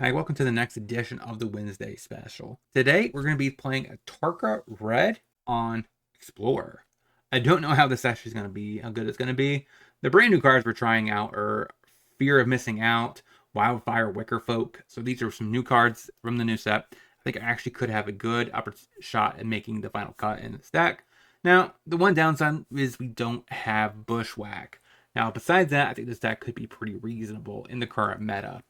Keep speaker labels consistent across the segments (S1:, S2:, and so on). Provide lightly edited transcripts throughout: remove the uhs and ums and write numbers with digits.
S1: Hi, welcome to the next edition of the Wednesday special. Today, we're going to be playing Atarka Red on Explorer. I don't know how this actually is going to be, how good it's going to be. The brand new cards we're trying out are Fear of Missing Out, Wildfire Wicker Folk. So these are some new cards from the new set. I think I actually could have a good shot at making the final cut in this deck. Now, the one downside is we don't have Bushwhack. Now, besides that, I think this deck could be pretty reasonable in the current meta.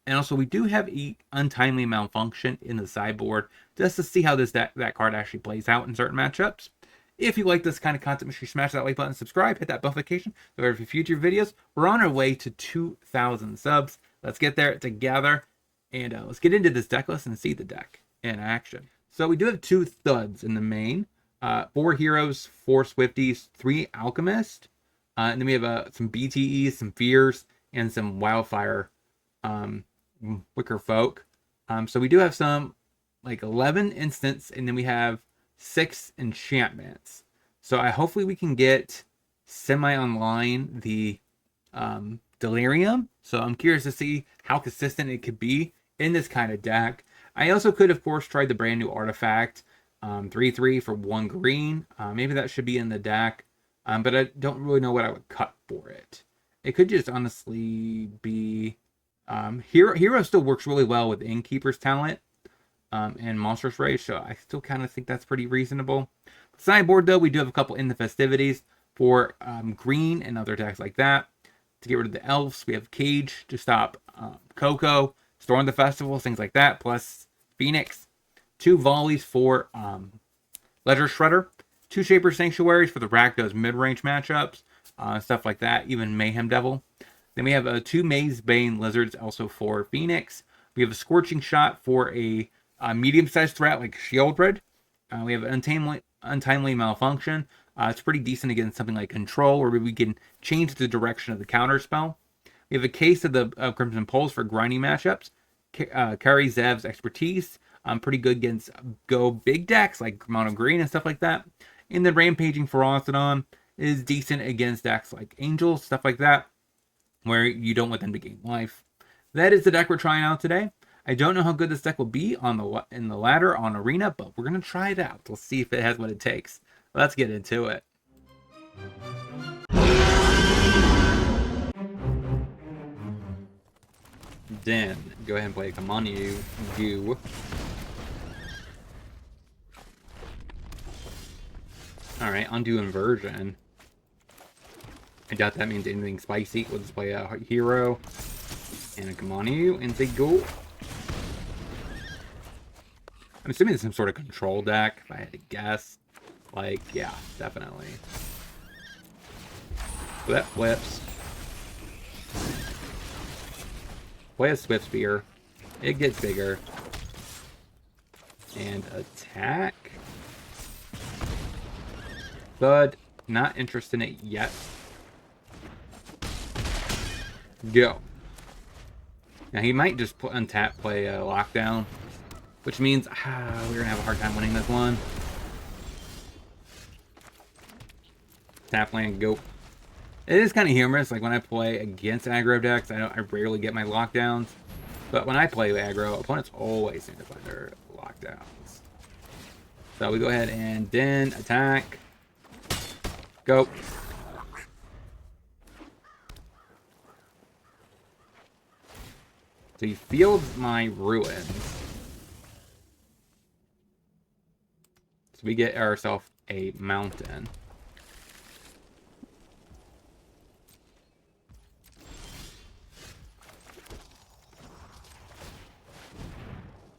S1: And also, we do have Untimely Malfunction in the sideboard just to see how that card actually plays out in certain matchups. If you like this kind of content, make sure you smash that like button, subscribe, hit that notification for every future videos. We're on our way to 2,000 subs. Let's get there together, and let's get into this deck list and see the deck in action. So we do have 2 Thuds in the main, 4 Heroes, 4 Swifties, 3 Alchemists, and then we have some BTEs, some Fears, and some Wildfire Wicker Folk. So we do have some like 11 instants, and then we have 6 enchantments. So hopefully we can get semi-online the Delirium. So I'm curious to see how consistent it could be in this kind of deck. I also could, of course, try the brand new artifact, 3/3 for 1 green. Maybe that should be in the deck, but I don't really know what I would cut for it. It could just honestly be Hero still works really well with Innkeeper's Talent and Monstrous Rage, so I still kind of think that's pretty reasonable. Sideboard, though, we do have a couple in the festivities for green and other attacks like that. To get rid of the elves, we have Cage to stop Coco, Storm the Festival, things like that, plus Phoenix. 2 volleys for Ledger Shredder. 2 Shaper Sanctuaries for the Rakdos mid-range matchups, stuff like that, even Mayhem Devil. Then we have 2 Maze Bane Lizards also for Phoenix. We have a Scorching Shot for a medium-sized threat like Shieldred. We have Untimely Malfunction. It's pretty decent against something like Control, where we can change the direction of the counter spell. We have a Case of the Crimson Pulse for grinding matchups. Kari Zev's Expertise. Pretty good against go big decks like Mono Green and stuff like that. And then Rampaging Ferocidon is decent against decks like Angels, stuff like that, where you don't want them to gain life. That is the deck we're trying out today. I don't know how good this deck will be in the ladder on Arena, but we're going to try it out. We'll see if it has what it takes. Let's get into it. Then, go ahead and play Come On You. Alright, undo Inversion. I doubt that means anything spicy. We'll just play a hero and a Come On You and say go. I'm assuming it's some sort of control deck, if I had to guess. Like, yeah, definitely. So that flips. Play a Swift Spear. It gets bigger. And attack. Thud. Not interested in it yet. Go. Now he might just untap, play a Lockdown, which means we're gonna have a hard time winning this one. Tap land, go. It is kind of humorous, like when I play against aggro decks, I rarely get my lockdowns, but when I play aggro, opponents always seem to find their lockdowns. So we go ahead and then attack. Go. So he fields my Ruins. So we get ourselves a Mountain.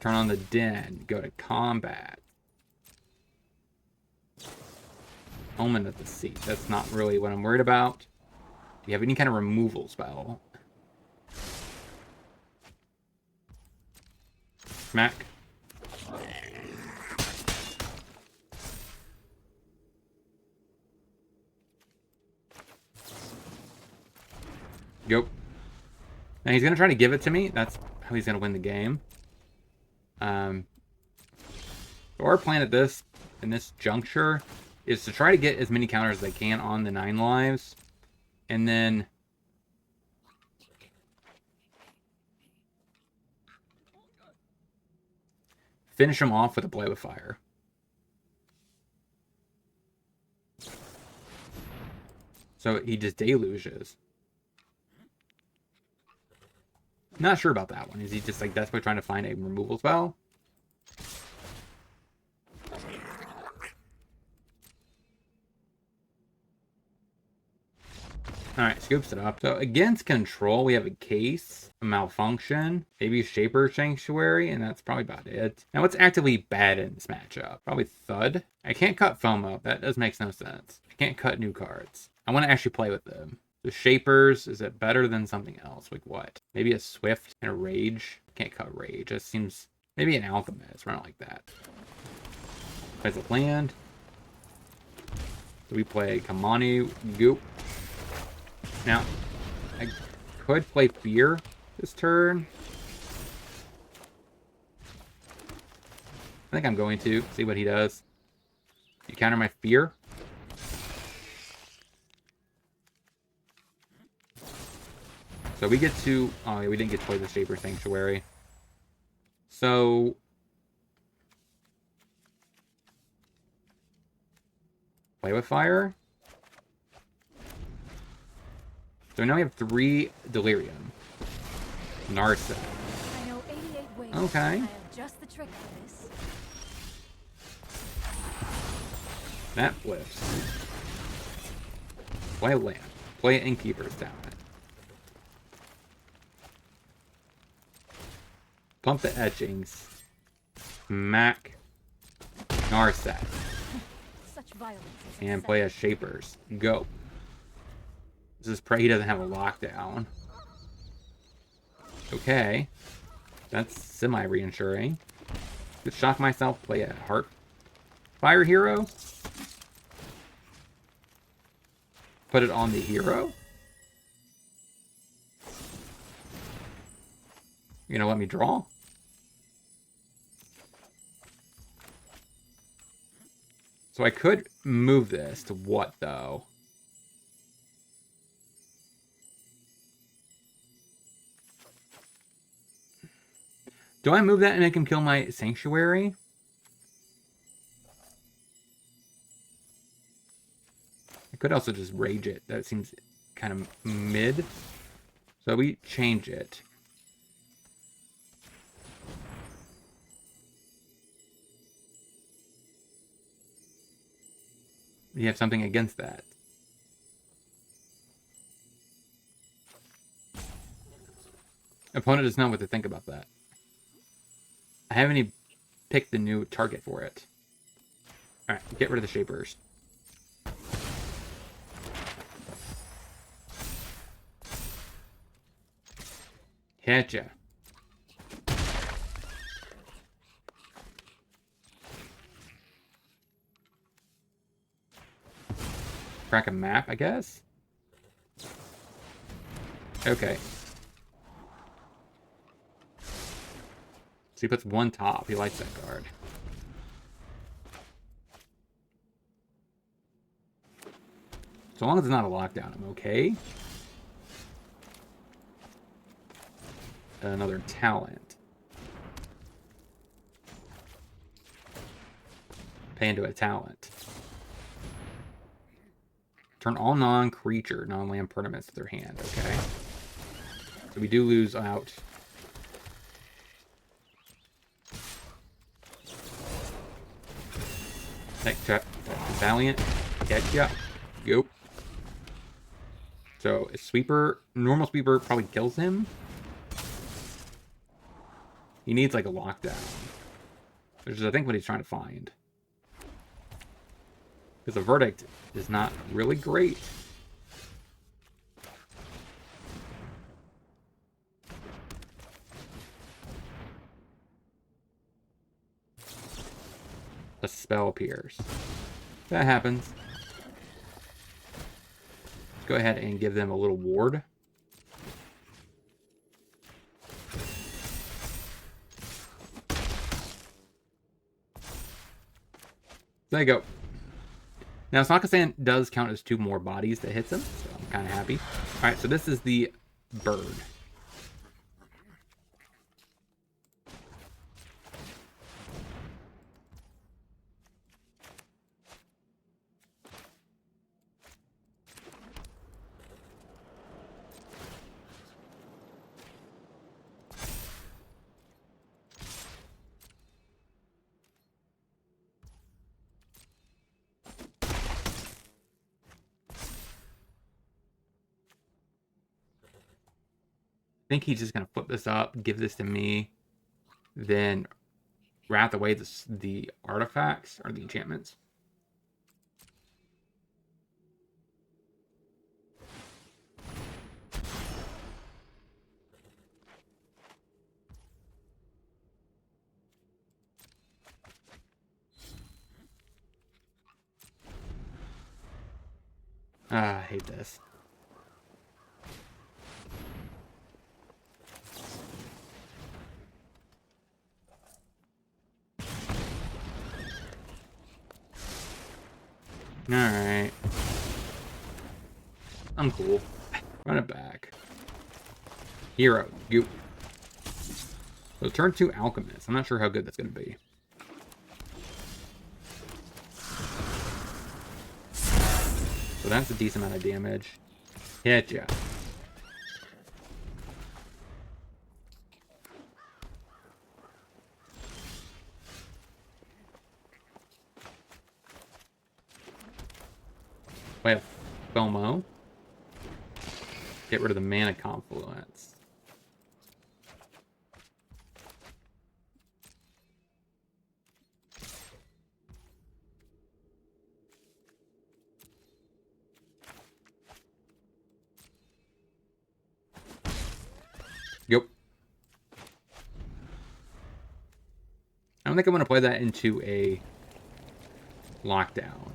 S1: Turn on the Den. Go to combat. Omen of the Seat. That's not really what I'm worried about. Do you have any kind of removal spell? Smack. Go. Now he's gonna try to give it to me. That's how he's gonna win the game. Our plan at in this juncture is to try to get as many counters as I can on the 9 lives, and then finish him off with a Play with Fire. So he just deluges. Not sure about that one. Is he just like desperately trying to find a removal spell? Alright, scoops it up. So against control, we have a Case, a Malfunction, maybe Shaper Sanctuary, and that's probably about it. Now what's actively bad in this matchup? Probably Thud. I can't cut FOMO. That does make no sense. I can't cut new cards. I want to actually play with them. The Shapers, is it better than something else? Like what? Maybe a Swift and a Rage? Can't cut Rage. It seems... Maybe an Alchemist. Run it like that. Plays a land. So we play Kamani, Goop. Now, I could play Fear this turn. I think I'm going to see what he does. You counter my Fear. So we get to... Oh, yeah, we didn't get to play the Shaper Sanctuary. So... Play with Fire. So now we have 3 Delirium. Narset.
S2: I know 88 ways.
S1: Okay.
S2: I have just the trick for this.
S1: That flips. Play a land. Play Innkeeper's Talent. Pump the Etchings. Mac. Narset.
S2: Such violence.
S1: And play a Shapers. Go. Just pray he doesn't have a lockdown. Okay. That's semi-reassuring. Just shock myself, play a Heart Fire Hero. Put it on the hero. You gonna let me draw? So I could move this to what, though? Do I move that and make him kill my Sanctuary? I could also just Rage it. That seems kind of mid. So we change it. You have something against that. Opponent does not know what to think about that. I haven't even picked the new target for it. Alright, get rid of the Shapers. Gotcha. Crack a map, I guess? Okay. So he puts 1 top. He likes that card. So long as it's not a lockdown, I'm okay. Another talent. Pay into a talent. Turn all non-creature, non-land permanents to their hand. Okay. So we do lose out. Valiant. Getcha. Go. So a Sweeper, normal Sweeper probably kills him. He needs like a lockdown. Which is I think what he's trying to find. Because the Verdict is not really great. A spell appears. That happens. Let's go ahead and give them a little ward. There you go. Now, Sakasan does count as 2 more bodies that hits him, so I'm kind of happy. Alright, so this is the bird. think he's just going to flip this up, give this to me, then wrath away the artifacts or the enchantments. I hate this. Alright. I'm cool. Run it back. Hero. Goop. So turn 2 Alchemist. I'm not sure how good that's going to be. So that's a decent amount of damage. Hit ya. Wait, FOMO. Get rid of the mana confluence. Yep. I don't think I'm going to play that into a lockdown.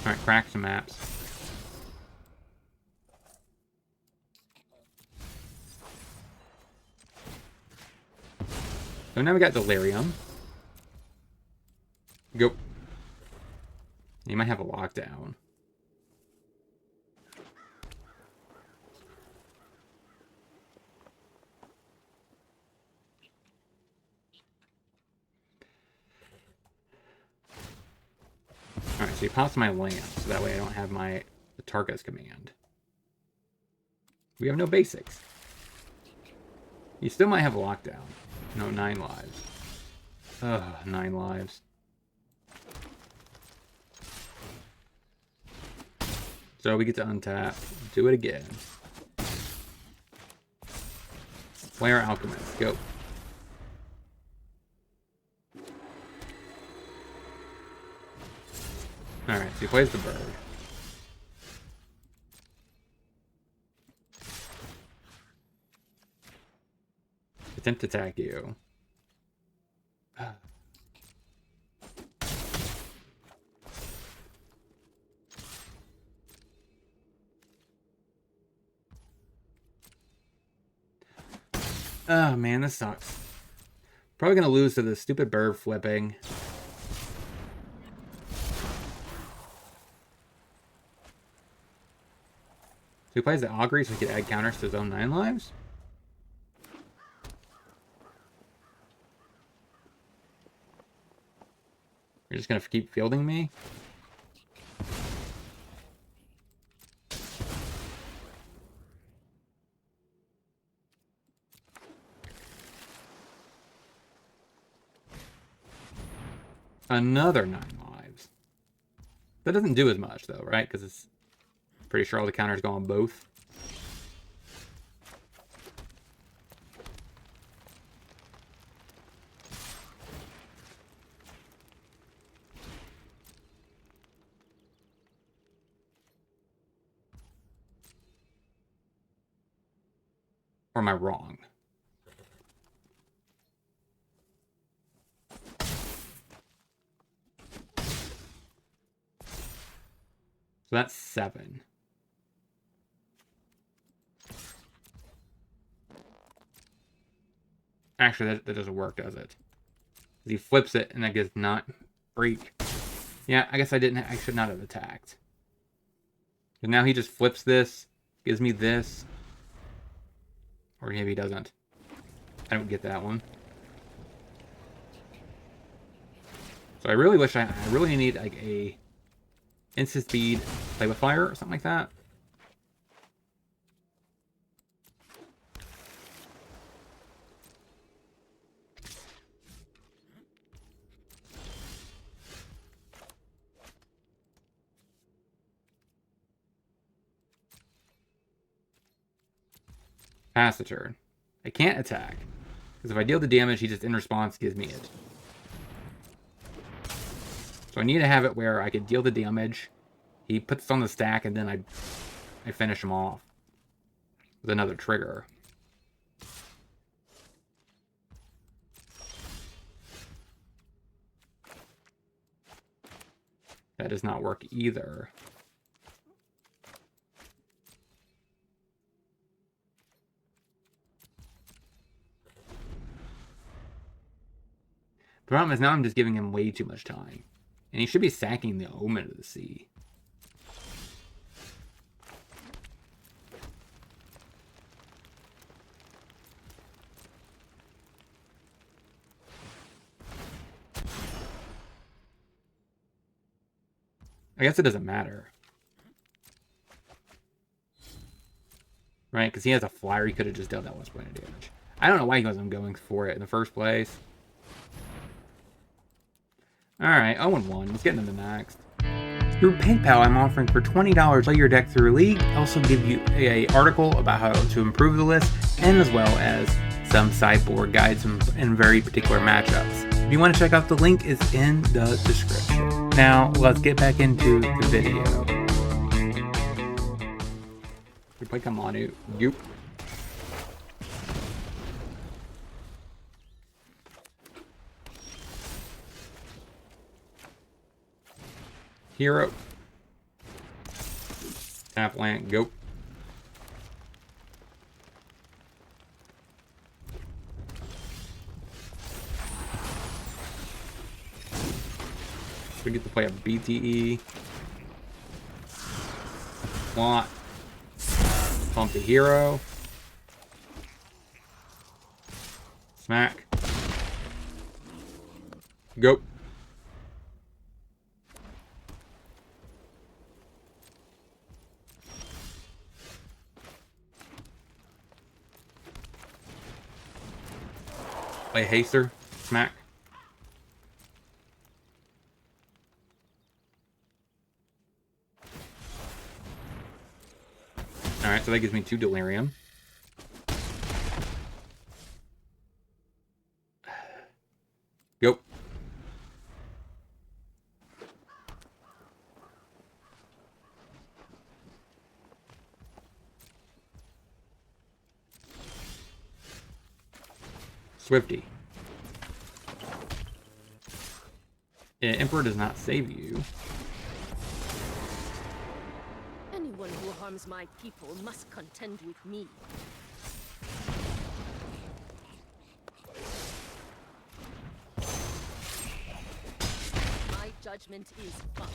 S1: Alright, crack some maps. So now we got Delirium. Go. You might have a lockdown. Alright, so he pops my lamp, so that way I don't have my Atarka's command. We have no basics. You still might have a lockdown. No, 9 lives. Ugh, 9 lives. So we get to untap. Do it again. Play our Alchemist. Go. Alright, so he plays the bird. Attempt to attack you. Oh man, this sucks. Probably gonna lose to the stupid bird flipping. So he plays the Augury so he can add counters to his own 9 lives? You're just gonna keep fielding me? Another 9 lives. That doesn't do as much though, right? Because it's pretty sure all the counters go on both. Or am I wrong? So that's 7. Actually, that doesn't work, does it? He flips it, and that gets not freak. Yeah, I guess I should not have attacked. And now he just flips this, gives me this. Or maybe he doesn't. I don't get that one. So I really wish I really need like a instant speed play with fire or something like that. Pass the turn. I can't attack. Because if I deal the damage, he just in response gives me it. So I need to have it where I could deal the damage. He puts it on the stack, and then I finish him off with another trigger. That does not work either. The problem is now I'm just giving him way too much time. And he should be sacking the Omen of the Sea. I guess it doesn't matter. Right? Because he has a flyer, he could have just dealt that 1 point of damage. I don't know why he wasn't going for it in the first place. Alright, 0-1. Let's get into the next. Through PayPal, I'm offering for $20 play your deck through a league. I also give you an article about how to improve the list, and as well as some sideboard guides in very particular matchups. If you want to check out the link, it's in the description. Now, let's get back into the video. We play Kamanu. Yoop. Hero. Tap land. Go. We get to play a BTE. Want. Pump the hero. Smack. Go. Play Haster. Smack. Alright, so that gives me 2 Delirium. Go. Swifty. Yeah, Emperor does not save you.
S2: Anyone who harms my people must contend with me. My judgment is final.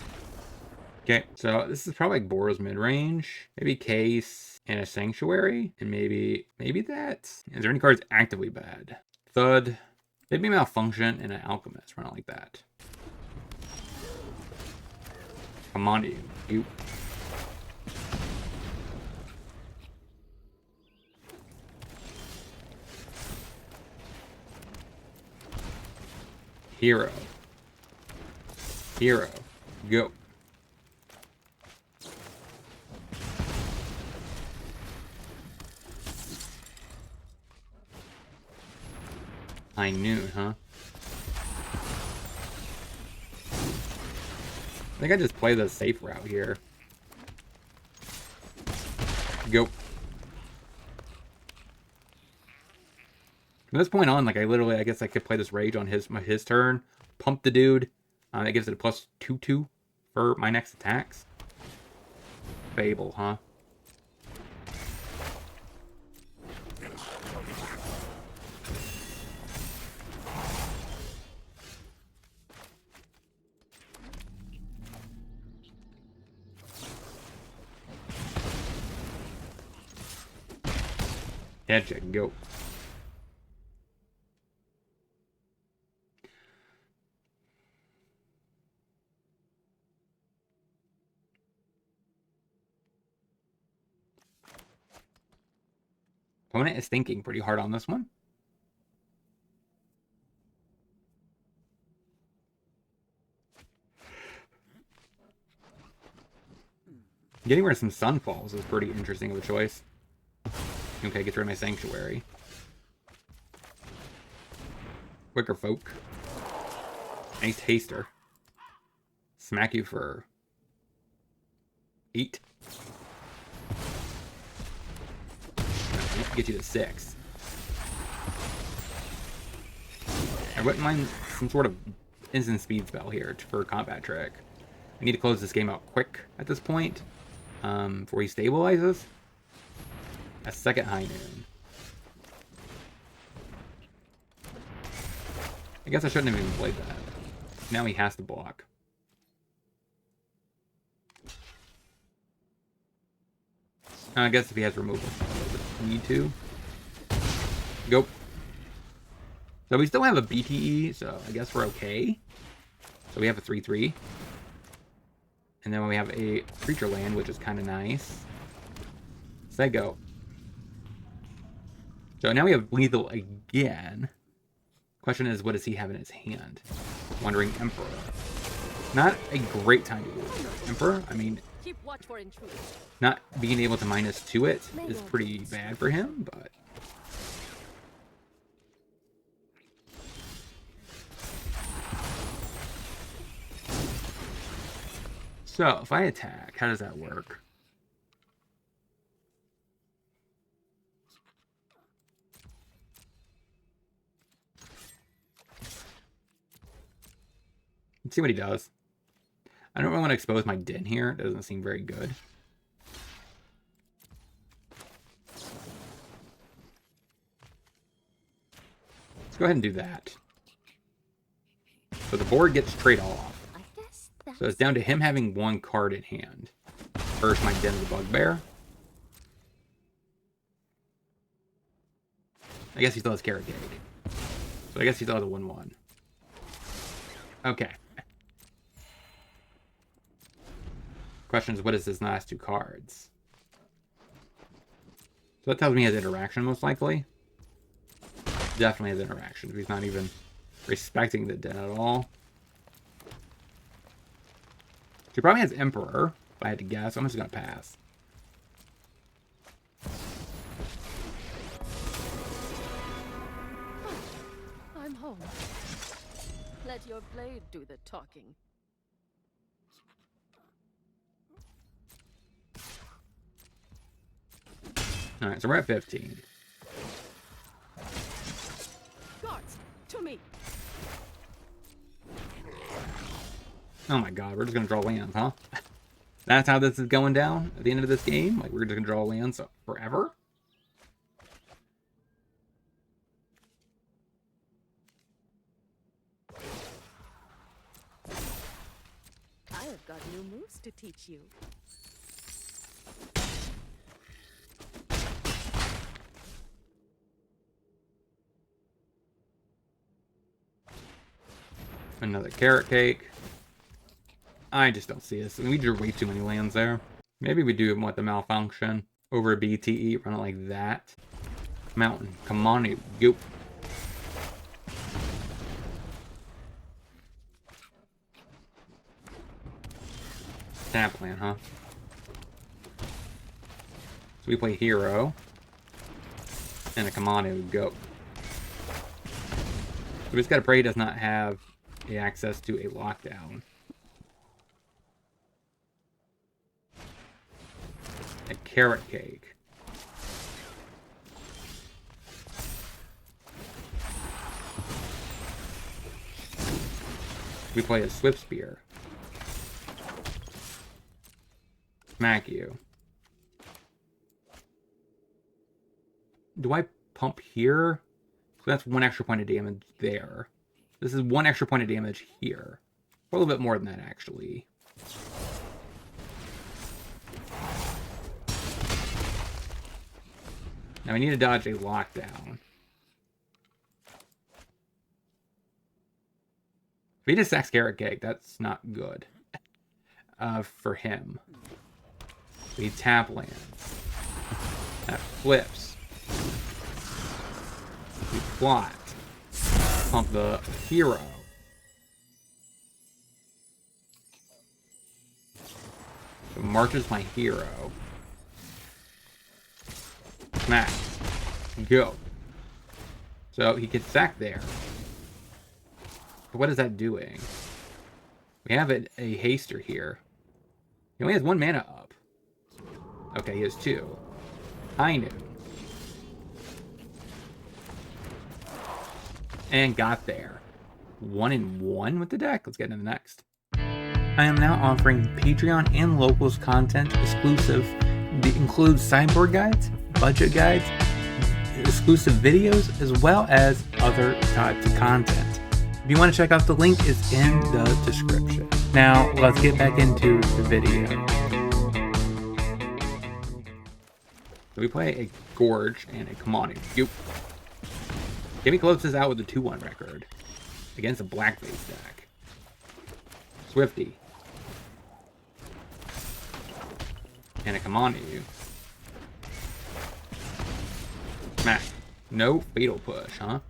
S1: Okay, so this is probably like Boros mid-range. Maybe Case and a Sanctuary. And maybe that. Is there any cards actively bad? Thud. Maybe Malfunction and an Alchemist. Run it like that. Come on, you. Hero. Hero. Go. High noon, huh? I think I just play the safe route here. Go. From this point on, like I guess I could play this rage on his turn, pump the dude. That gives it a +2/2 for my next attacks. Fable, huh? Head check, go. Opponent is thinking pretty hard on this one. Getting rid of some Sunfalls is pretty interesting of a choice. Okay, gets rid of my Sanctuary. Wicker Folk. Nice Haster. Smack you for 8. Get you to 6. I wouldn't mind some sort of instant speed spell here for a combat trick. I need to close this game out quick at this point. Before he stabilizes. A second High Noon. I guess I shouldn't have even played that. Now he has to block. I guess if he has removal, I need to. Go. So we still have a BTE, so I guess we're okay. So we have a 3/3. And then we have a creature land, which is kind of nice. So go. So now we have lethal again. Question is, what does he have in his hand? Wandering Emperor. Not a great time to do Emperor. I mean,
S2: Keep watch for intruders.
S1: not being able to -2 it is pretty bad for him, but... So, if I attack, how does that work? Let's see what he does. I don't really want to expose my den here. It doesn't seem very good. Let's go ahead and do that. So the board gets trade off. So it's down to him having 1 card in hand. First, my Den of the Bugbear. I guess he still has KebbieG. So I guess he still has a 1/1. Okay. Question is, what is his last 2 cards? So that tells me he has interaction, most likely. Definitely has interaction. He's not even respecting the Den at all. He probably has Emperor, if I had to guess. I'm just going to pass.
S2: I'm home. Let your blade do the talking.
S1: Alright, so we're at 15.
S2: Guards, to me.
S1: Oh my god, we're just going to draw lands, huh? That's how this is going down at the end of this game? Like, we're just going to draw lands forever?
S2: I have got new moves to teach you.
S1: Another carrot cake. I just don't see this. We drew way too many lands there. Maybe we do want the malfunction over a BTE, run it like that. Mountain, come on, you goop. Tap land, huh? So we play hero. And a Kamanu goat. So we just gotta pray he does not have the access to a lockdown. A carrot cake. We play a Swift Spear. Smack you. Do I pump here? So that's 1 extra point of damage there. This is 1 extra point of damage here. A little bit more than that, actually. Now we need to dodge a lockdown. If he just sacks KebbieG, that's not good. For him. We tap lands. That flips. We plot. Pump the hero. So marches my hero. Smack. Go. So he gets sacked there. But what is that doing? We have a haster here. He only has 1 mana up. Okay, he has 2. I knew. And got there. 1-1 with the deck. Let's get into the next. I am now offering Patreon and locals content exclusive. It includes sideboard guides, budget guides, exclusive videos, as well as other types of content. If you want to check out the link, it's in the description. Now, let's get back into the video. So we play a Gorge and a Kamani. KebbieG closes out with a 2-1 record against a black base deck. Swifty. And a Kamani. Smack. No fatal push, huh?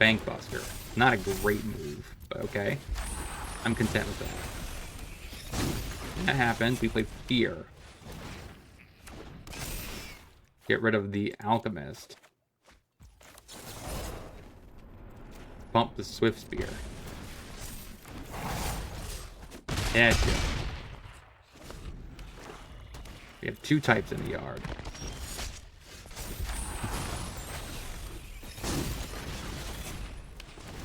S1: Bankbuster. Not a great move, but okay. I'm content with that. When that happens, we play Fear. Get rid of the Alchemist. Bump the Swift Spear. Gotcha. We have 2 types in the yard.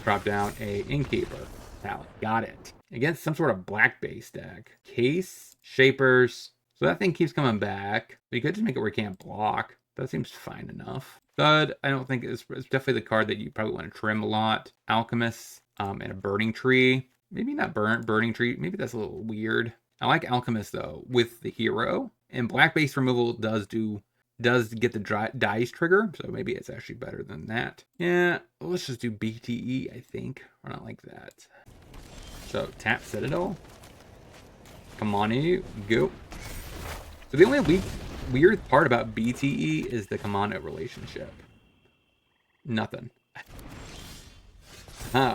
S1: Drop down a Innkeeper. Now, got it. Against some sort of black base deck. Case, Shapers. So that thing keeps coming back. But you could just make it where you can't block. That seems fine enough. Thud, I don't think it's definitely the card that you probably want to trim a lot. Alchemist, and a Burning Tree. Maybe not Burning Tree. Maybe that's a little weird. I like Alchemist though with the hero. And black base removal does get the dice trigger, so maybe it's actually better than that. Yeah, let's just do BTE, I think. Or not like that. So tap Citadel. Come on, you go. So the only weird part about BTE is the Kamano relationship. Nothing.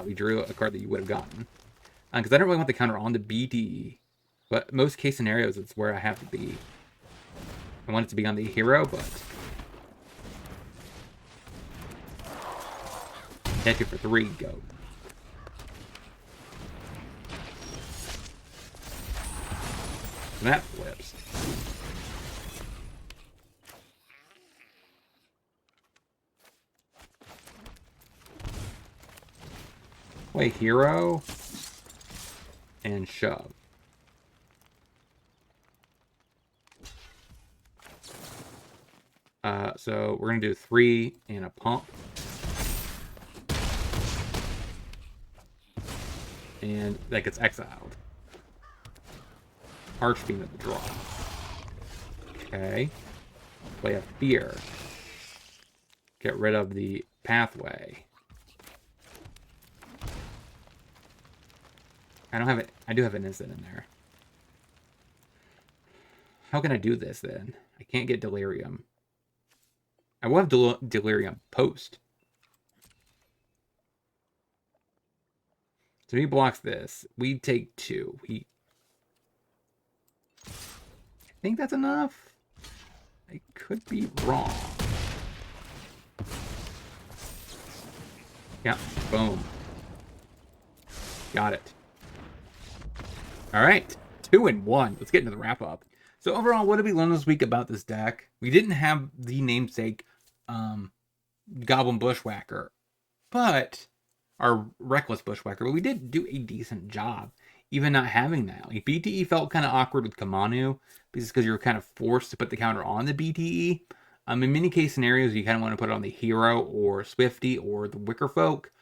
S1: We drew a card that you would have gotten. Because I don't really want the counter on the BTE. But most case scenarios, it's where I have to be. I want it to be on the hero, but... Catch it for 3, go. That flips. Play hero. And shove. So we're going to do 3 and a pump. And that gets exiled. Archfiend at the draw. Okay. Play a Fear. Get rid of the pathway. I don't have it. I do have an instant in there. How can I do this then? I can't get Delirium. I will have Delirium post. So he blocks this. We take 2. I think that's enough. I could be wrong. Yeah, boom. Got it. All right, 2-1. Let's get into the wrap up. So overall, what did we learn this week about this deck? We didn't have the namesake Goblin Bushwhacker, but our Reckless Bushwhacker, but we did do a decent job, even not having that. Like BTE felt kind of awkward with Kamanu, because you're kind of forced to put the counter on the BTE. In many case scenarios, you kind of want to put it on the hero or Swifty or the Wicker Folk.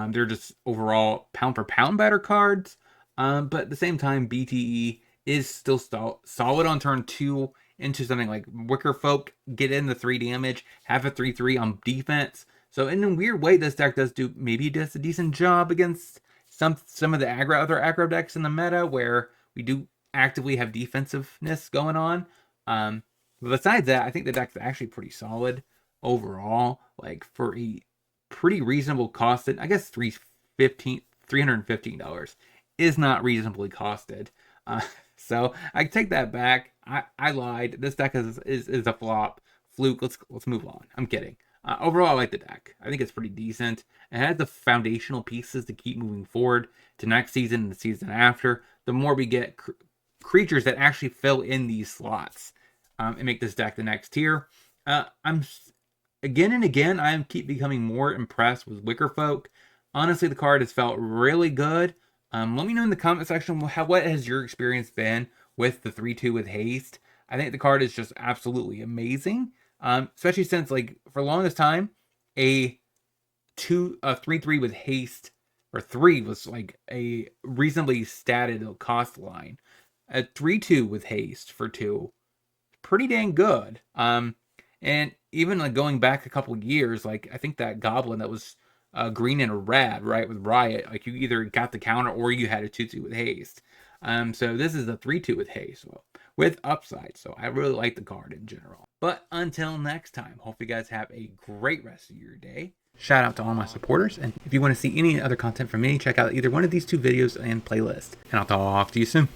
S1: They're just overall pound for pound better cards. But at the same time, BTE is still solid on turn 2 into something like Wicker Folk, get in the 3 damage, have a 3/3 on defense. So in a weird way, this deck does a decent job against some of the other aggro decks in the meta where we do actively have defensive-ness going on. But besides that, I think the deck's actually pretty solid. overall, like for a pretty reasonable costed, I guess $315 is not reasonably costed. Uh, so I take that back. I lied. This deck is a flop. Fluke. Let's move on. I'm kidding. Overall, I like the deck. I think it's pretty decent. It has the foundational pieces to keep moving forward to next season and the season after. The more we get creatures that actually fill in these slots and make this deck the next tier. I'm again and again, I keep becoming more impressed with Wickerfolk. Honestly, the card has felt really good. Let me know in the comment section what has your experience been with the 3/2 with haste. I think the card is just absolutely amazing. Especially since, like, for the longest time, a 3/3 with haste or 3 was like a reasonably statted cost line. A 3/2 with haste for 2, pretty dang good. And even like going back a couple of years, like I think that goblin that was green and red, right, with Riot, like you either got the counter or you had a 2/2 with haste. So this is a 3/2 with haste, so with upside. So I really like the card in general. But until next time, hope you guys have a great rest of your day. Shout out to all my supporters, and if you want to see any other content from me, check out either one of these 2 videos and playlist. And I'll talk to you soon.